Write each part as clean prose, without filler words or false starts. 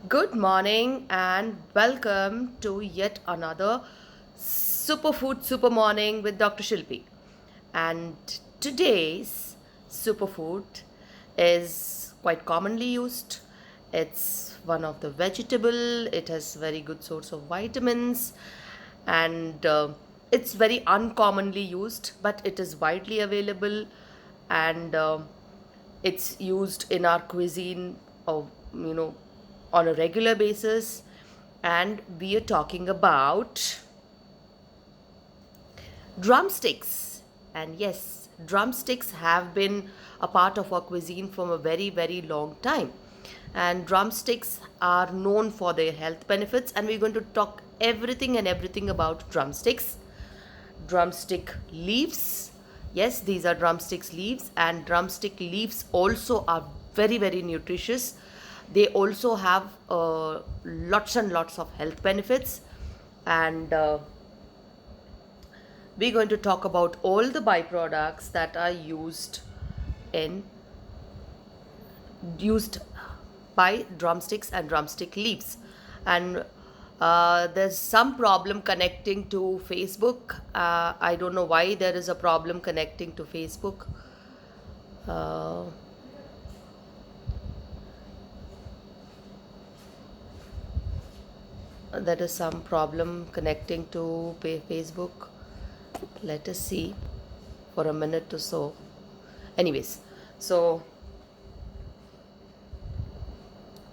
Good morning and welcome to yet another Superfood Super Morning with Dr. Shilpi. And today's superfood is quite commonly used. It's one of the vegetable. It has very good source of vitamins, and it's very uncommonly used, but it is widely available, and it's used in our cuisine of on a regular basis. And we are talking about drumsticks. And yes, drumsticks have been a part of our cuisine from a very, very long time. And drumsticks are known for their health benefits. And we're going to talk everything and everything about drumsticks. Drumstick leaves. Yes, these are drumsticks leaves, and drumstick leaves also are very, very nutritious. They also have lots and lots of health benefits. And we're going to talk about all the byproducts that are in used by drumsticks and drumstick leaves. And there's some problem connecting to Facebook. I don't know why there is a problem connecting to Facebook. uh, there is some problem connecting to Facebook. Let us see for a minute or so. Anyways, so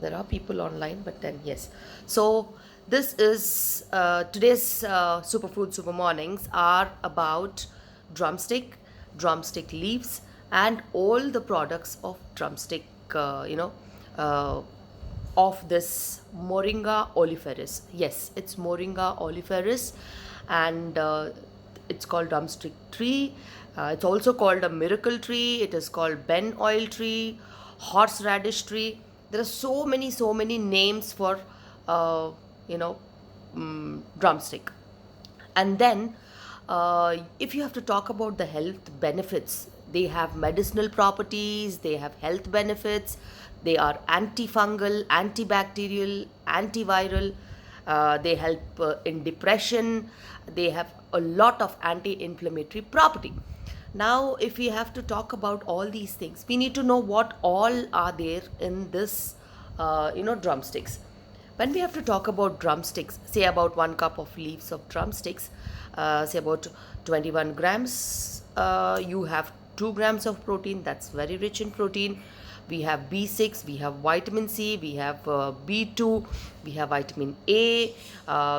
there are people online, but then yes. So this is today's superfood super mornings are about drumstick, drumstick leaves, and all the products of drumstick. Uh, of this Moringa oleifera's. Yes, it's Moringa oleifera's, and it's called drumstick tree. It's also called a miracle tree. It is called Ben oil tree, horseradish tree. There are so many names for uh, you know drumstick. And then, if you have to talk about the health benefits, they have medicinal properties, they have health benefits, they are antifungal, antibacterial, antiviral, they help in depression, they have a lot of anti inflammatory property. Now, if we have to talk about all these things, we need to know what all are there in this, drumsticks. When we have to talk about drumsticks, say about 1 cup of leaves of drumsticks, say about 21 grams, you have 2 grams of protein. That's very rich in protein. We have B6, we have vitamin C, we have B2, we have vitamin A,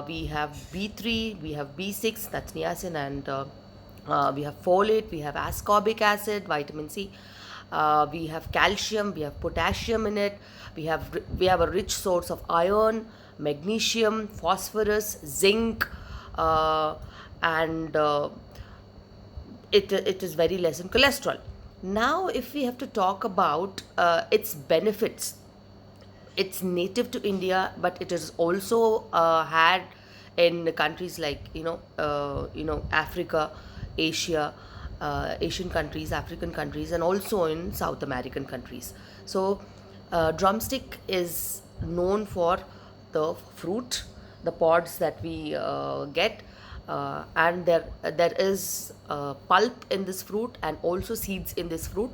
we have B3, we have B6, that's niacin, and we have folate, we have ascorbic acid, vitamin C. We have calcium, we have potassium in it. We have a rich source of iron, magnesium, phosphorus, zinc, and it is very less in cholesterol. Now, if we have to talk about its benefits, it's native to India, but it is also had in countries like Africa, Asia, Asian countries, African countries, and also in South American countries. So, drumstick is known for the fruit, the pods that we get, and there is pulp in this fruit and also seeds in this fruit.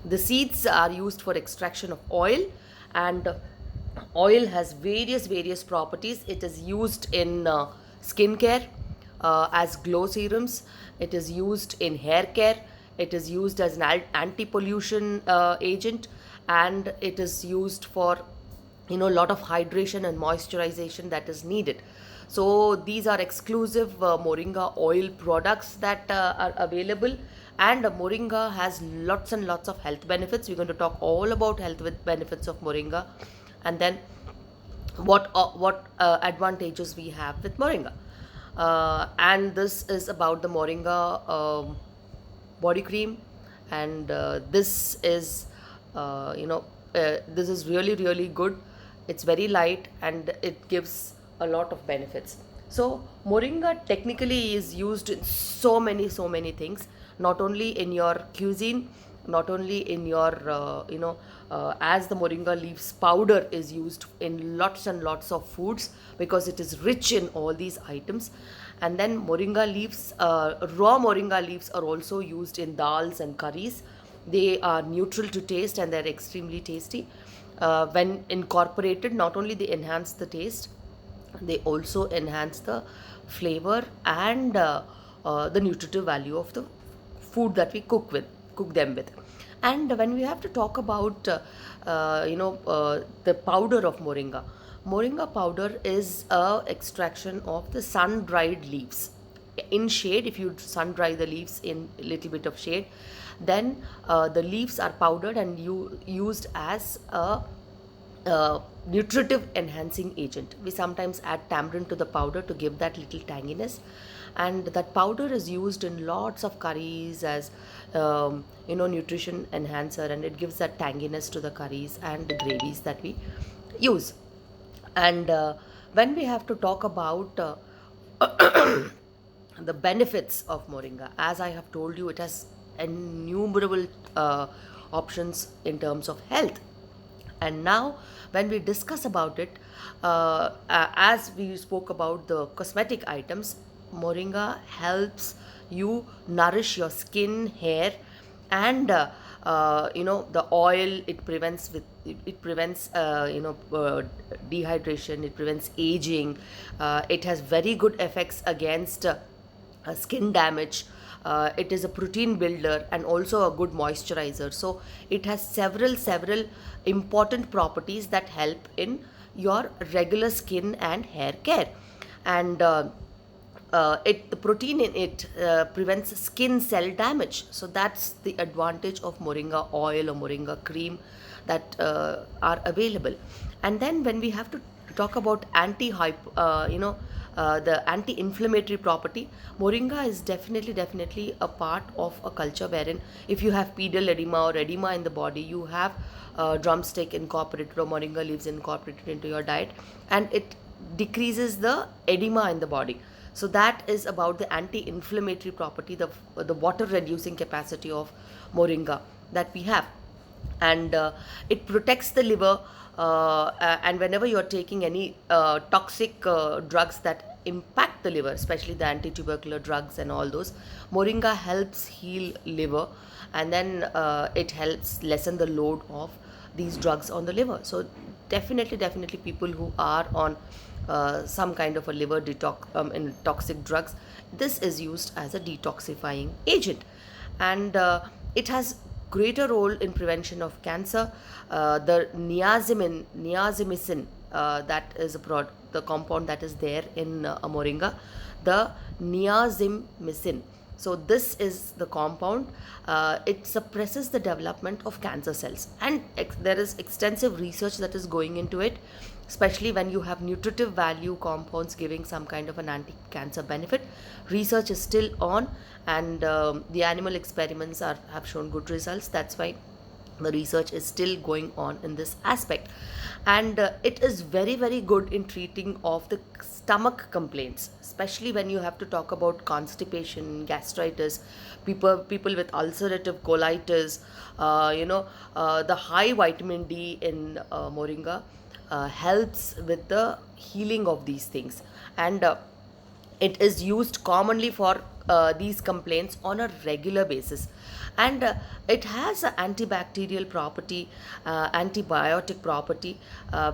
The seeds are used for extraction of oil, and oil has various properties. It is used in skincare as glow serums. It is used in hair care. It is used as an anti-pollution agent, and it is used for a lot of hydration and moisturization that is needed. So these are exclusive Moringa oil products that are available, and Moringa has lots and lots of health benefits. We're going to talk all about health with benefits of Moringa, and then what advantages we have with Moringa. And this is about the Moringa body cream, and this is really really good. It's very light and it gives a lot of benefits. So Moringa technically is used in so many things, not only in your cuisine, not only in your as the moringa leaves powder is used in lots and lots of foods because it is rich in all these items. And then moringa leaves, raw moringa leaves are also used in dals and curries. They are neutral to taste and they're extremely tasty. When incorporated, not only they enhance the taste, they also enhance the flavor and the nutritive value of the food that we cook them with. And when we have to talk about the powder of moringa powder is a extraction of the sun dried leaves in shade. If you sun dry the leaves in a little bit of shade, then the leaves are powdered and used as a nutritive enhancing agent. We sometimes add tamarind to the powder to give that little tanginess, and that powder is used in lots of curries as nutrition enhancer, and it gives that tanginess to the curries and the gravies that we use. And when we have to talk about the benefits of moringa, as I have told you, it has innumerable options in terms of health. And now, when we discuss about it, as we spoke about the cosmetic items, moringa helps you nourish your skin, hair, and the oil. It prevents dehydration. It prevents aging. It has very good effects against skin damage. It is a protein builder and also a good moisturizer. So it has several important properties that help in your regular skin and hair care. And the protein in it prevents skin cell damage. So that's the advantage of moringa oil or moringa cream that are available. And then when we have to talk about the anti-inflammatory property, moringa is definitely a part of a culture wherein if you have pedal edema or edema in the body, you have drumstick incorporated or moringa leaves incorporated into your diet, and it decreases the edema in the body. So that is about the anti-inflammatory property, the water reducing capacity of moringa that we have. And it protects the liver, and whenever you're taking any toxic drugs that impact the liver, especially the anti-tubercular drugs and all those, moringa helps heal liver, and then it helps lessen the load of these drugs on the liver. So definitely people who are on some kind of a liver detox in toxic drugs, this is used as a detoxifying agent. And it has greater role in prevention of cancer. The niacinamide, that is the compound that is there in moringa, the niacinamide. So this is the compound. It suppresses the development of cancer cells, and there is extensive research that is going into it, especially when you have nutritive value compounds giving some kind of an anti-cancer benefit. Research is still on, and the animal experiments have shown good results. That's why the research is still going on in this aspect. And it is very good in treating of the stomach complaints, especially when you have to talk about constipation, gastritis, people with ulcerative colitis. The high vitamin D in moringa helps with the healing of these things. And it is used commonly for these complaints on a regular basis. And it has an antibacterial property, antibiotic property,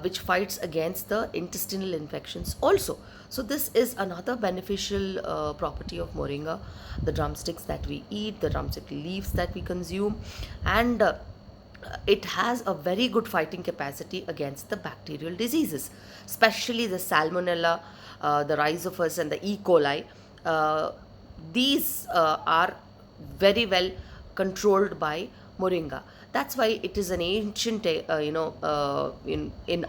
which fights against the intestinal infections also. So this is another beneficial property of moringa, the drumsticks that we eat, the drumstick leaves that we consume. And it has a very good fighting capacity against the bacterial diseases, especially the salmonella, the rhizopus, and the E. coli. These are very well controlled by moringa. That's why it is an ancient, in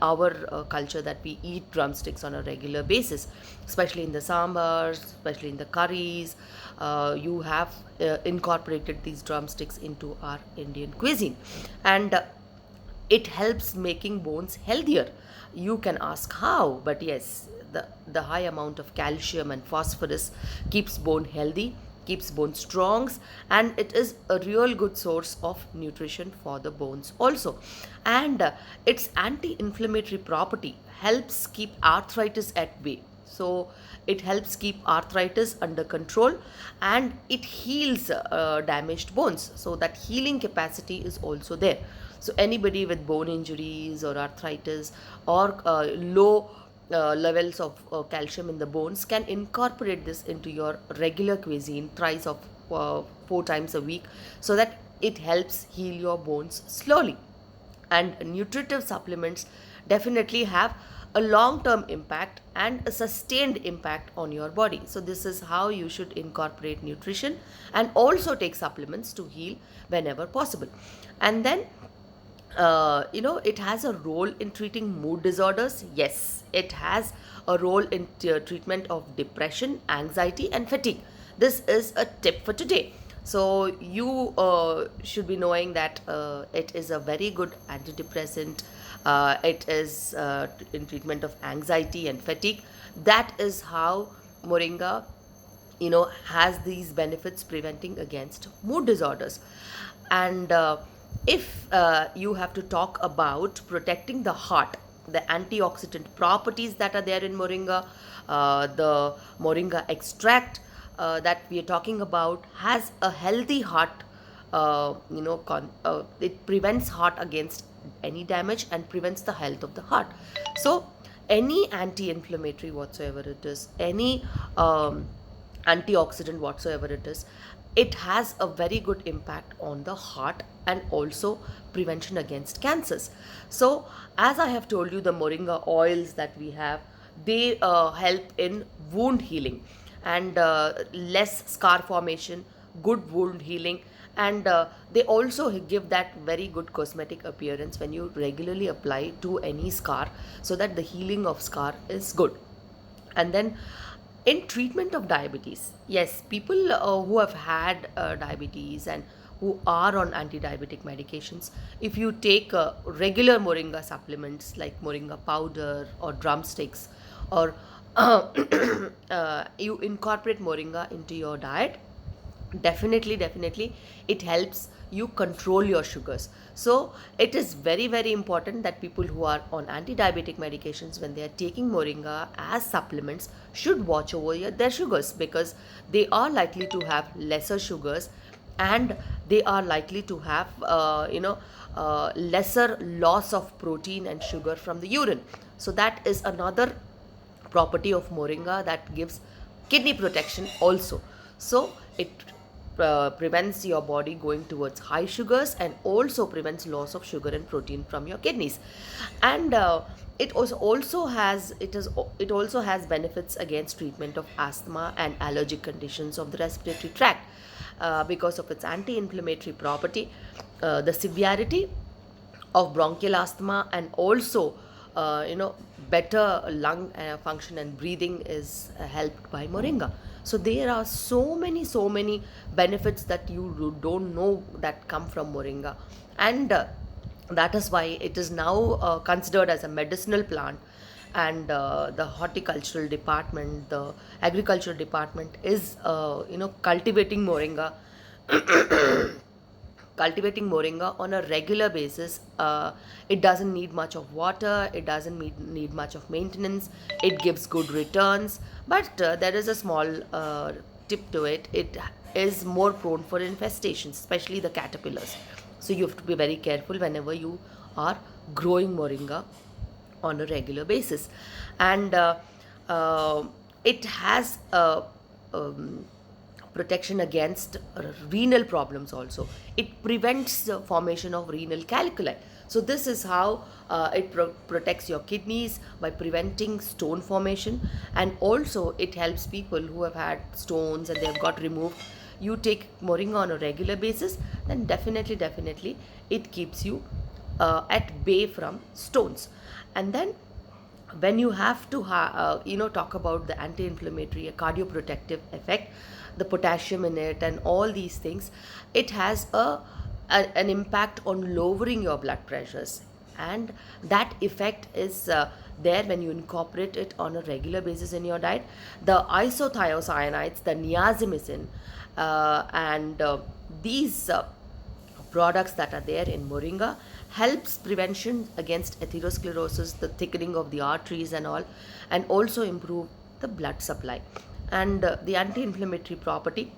our culture, that we eat drumsticks on a regular basis, especially in the sambars, especially in the curries. You have incorporated these drumsticks into our Indian cuisine, and it helps making bones healthier. You can ask how, but yes, the high amount of calcium and phosphorus keeps bone healthy, keeps bones strong, and it is a real good source of nutrition for the bones also. And its anti-inflammatory property helps keep arthritis at bay. So it helps keep arthritis under control, and it heals damaged bones, so that healing capacity is also there. So anybody with bone injuries or arthritis or low levels of calcium in the bones can incorporate this into your regular cuisine thrice of 4 times a week, so that it helps heal your bones slowly. And nutritive supplements definitely have a long term impact and a sustained impact on your body. So this is how you should incorporate nutrition and also take supplements to heal whenever possible. And then it has a role in treating mood disorders. Yes, it has a role in treatment of depression, anxiety, and fatigue. This is a tip for today. So you should be knowing that it is a very good antidepressant. It is in treatment of anxiety and fatigue. That is how Moringa has these benefits preventing against mood disorders. And if you have to talk about protecting the heart, the antioxidant properties that are there in Moringa, the Moringa extract that we are talking about has a healthy heart. It prevents heart against any damage and prevents the health of the heart. So any anti-inflammatory whatsoever it is, any antioxidant whatsoever it is, it has a very good impact on the heart and also prevention against cancers. So as I have told you, the Moringa oils that we have, they help in wound healing and less scar formation, good wound healing, and they also give that very good cosmetic appearance when you regularly apply to any scar, so that the healing of scar is good. And then in treatment of diabetes, yes, people who have had diabetes and who are on anti-diabetic medications, if you take regular Moringa supplements like Moringa powder or drumsticks, or you incorporate Moringa into your diet, definitely it helps you control your sugars. So it is very, very important that people who are on anti-diabetic medications, when they are taking Moringa as supplements, should watch over their sugars, because they are likely to have lesser sugars, and they are likely to have lesser loss of protein and sugar from the urine. So that is another property of Moringa that gives kidney protection also. So it prevents your body going towards high sugars and also prevents loss of sugar and protein from your kidneys. And it also has benefits against treatment of asthma and allergic conditions of the respiratory tract, because of its anti-inflammatory property. The severity of bronchial asthma and also better lung function and breathing is helped by Moringa. So there are so many benefits that you don't know that come from Moringa. And that is why it is now considered as a medicinal plant. And the horticultural department, the agricultural department is cultivating Moringa on a regular basis. It doesn't need much of water, it doesn't need much of maintenance, it gives good returns. But there is a small tip to it. It is more prone for infestations, especially the caterpillars. So you have to be very careful whenever you are growing Moringa on a regular basis. And it has protection against renal problems also. It prevents the formation of renal calculi. So this is how it protects your kidneys by preventing stone formation. And also it helps people who have had stones and they have got removed. You take Moringa on a regular basis, then definitely it keeps you at bay from stones. And then when you have to talk about the anti-inflammatory, cardioprotective effect, the potassium in it and all these things, it has an impact on lowering your blood pressures. and that effect is there when you incorporate it on a regular basis in your diet. The isothiocyanates, the niacinamide, and these products that are there in Moringa helps prevention against atherosclerosis, the thickening of the arteries and all, and also improve the blood supply. And the anti-inflammatory property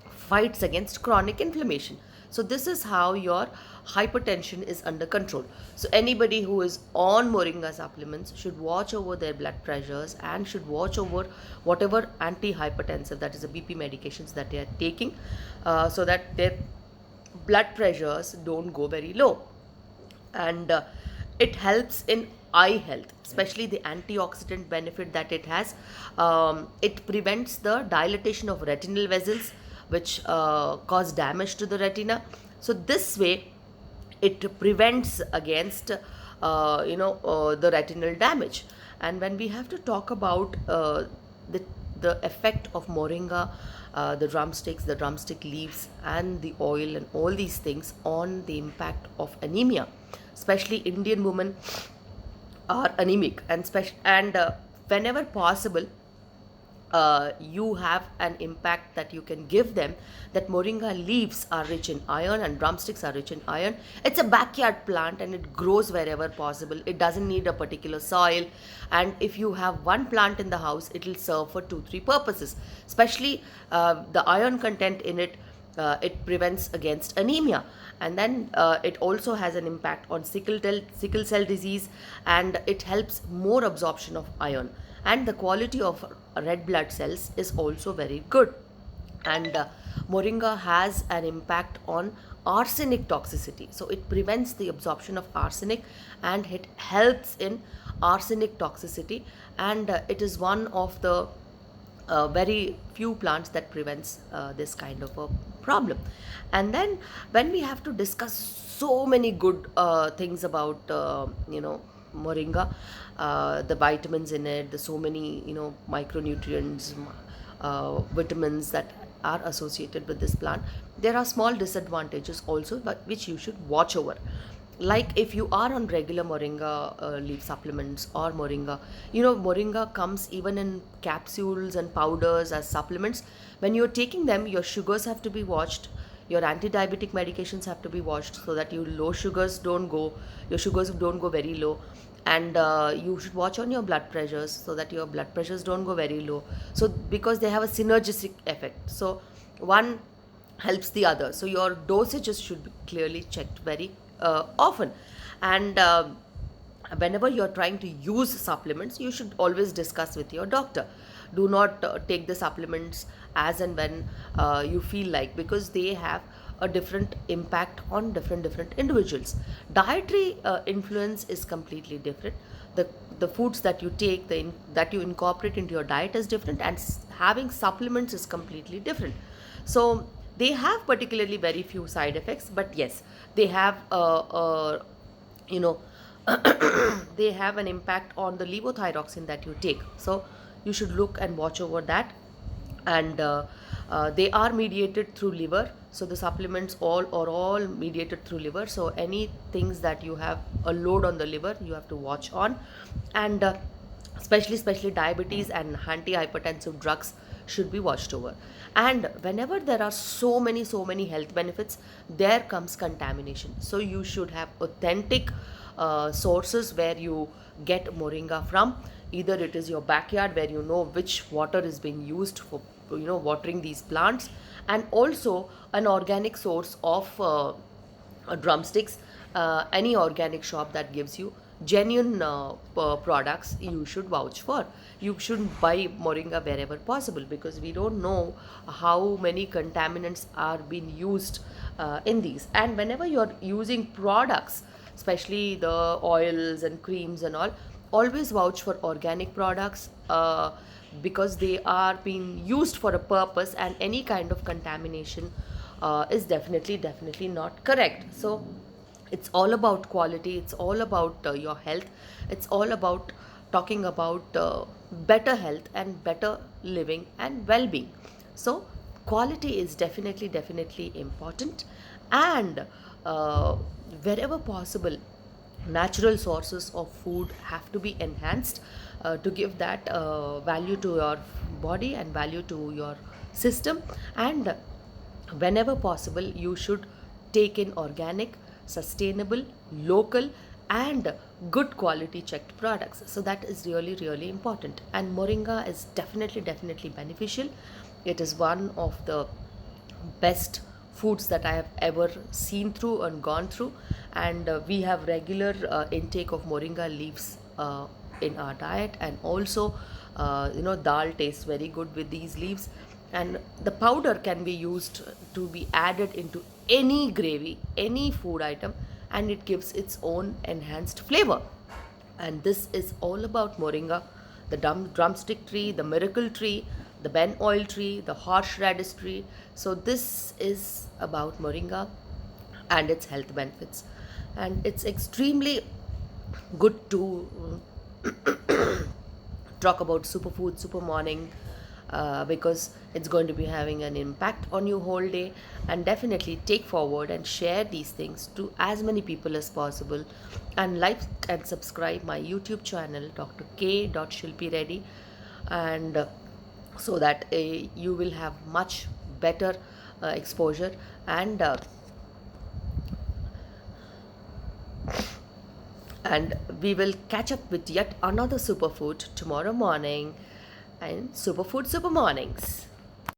fights against chronic inflammation. So this is how your hypertension is under control. So anybody who is on Moringa supplements should watch over their blood pressures and should watch over whatever antihypertensive, that is the BP medications that they are taking, so that their blood pressures don't go very low. And it helps in eye health, especially the antioxidant benefit that it has. It prevents the dilatation of retinal vessels, which cause damage to the retina. So this way it prevents against the retinal damage. And when we have to talk about the the effect of moringa, the drumsticks, the drumstick leaves, and the oil, and all these things on the impact of anemia, especially Indian women are anemic, and whenever possible, you have an impact that you can give them, that moringa leaves are rich in iron and drumsticks are rich in iron. It's a backyard plant and it grows wherever possible. It doesn't need a particular soil, and if you have one plant in the house, it will serve for 2 3 purposes, especially the iron content in it. It prevents against anemia, and then it also has an impact on sickle cell disease, and it helps more absorption of iron, and the quality of red blood cells is also very good. And moringa has an impact on arsenic toxicity, so it prevents the absorption of arsenic and it helps in arsenic toxicity. And it is one of the very few plants that prevents this kind of a problem. And then when we have to discuss so many good things about moringa, the vitamins in it, the so many micronutrients, vitamins that are associated with this plant, there are small disadvantages also, but which you should watch over. Like if you are on regular moringa leaf supplements or moringa, moringa comes even in capsules and powders as supplements. When you're taking them, your sugars have to be watched, your anti-diabetic medications have to be watched, so that your sugars don't go very low. And you should watch on your blood pressures, so that your blood pressures don't go very low, so because they have a synergistic effect, so one helps the other. So your dosages should be clearly checked very often. And whenever you're trying to use supplements, you should always discuss with your doctor. Do not take the supplements as and when you feel like, because they have a different impact on different individuals. Dietary influence is completely different. The foods that you take, that you incorporate into your diet is different, and having supplements is completely different. So they have particularly very few side effects, but yes, they have you know they have an impact on the levothyroxine that you take. So you should look and watch over that. And they are mediated through liver, so the supplements all mediated through liver. So any things that you have a load on the liver, you have to watch on. And especially diabetes and antihypertensive drugs should be watched over. And whenever there are so many health benefits, there comes contamination. So you should have authentic sources where you get moringa from. Either it is your backyard, where you know which water is being used for watering these plants, and also an organic source of drumsticks. Any organic shop that gives you genuine products, you should vouch for. You shouldn't buy moringa wherever possible, because we don't know how many contaminants are being used in these. And whenever you're using products, especially the oils and creams and all, always vouch for organic products, because they are being used for a purpose, and any kind of contamination is definitely not correct. So it's all about quality, it's all about your health, it's all about talking about better health and better living and well-being. So quality is definitely important. And wherever possible, natural sources of food have to be enhanced to give that value to your body and value to your system. And whenever possible, you should take in organic, sustainable, local, and good quality checked products. So that is really really important, and moringa is definitely beneficial. It is one of the best foods that I have ever seen through and gone through. And we have regular intake of moringa leaves in our diet, and also dal tastes very good with these leaves. And the powder can be used to be added into any gravy, any food item, and it gives its own enhanced flavor. And this is all about moringa, the drumstick tree, the miracle tree, the ben oil tree, the horseradish tree. So this is about moringa and its health benefits, and it's extremely good to talk about superfood super morning, because it's going to be having an impact on you whole day. And definitely take forward and share these things to as many people as possible, and like and subscribe my YouTube channel, Dr. K. Shilpi Reddy. And so that you will have much better exposure. And we will catch up with yet another superfood tomorrow morning, and superfood super mornings.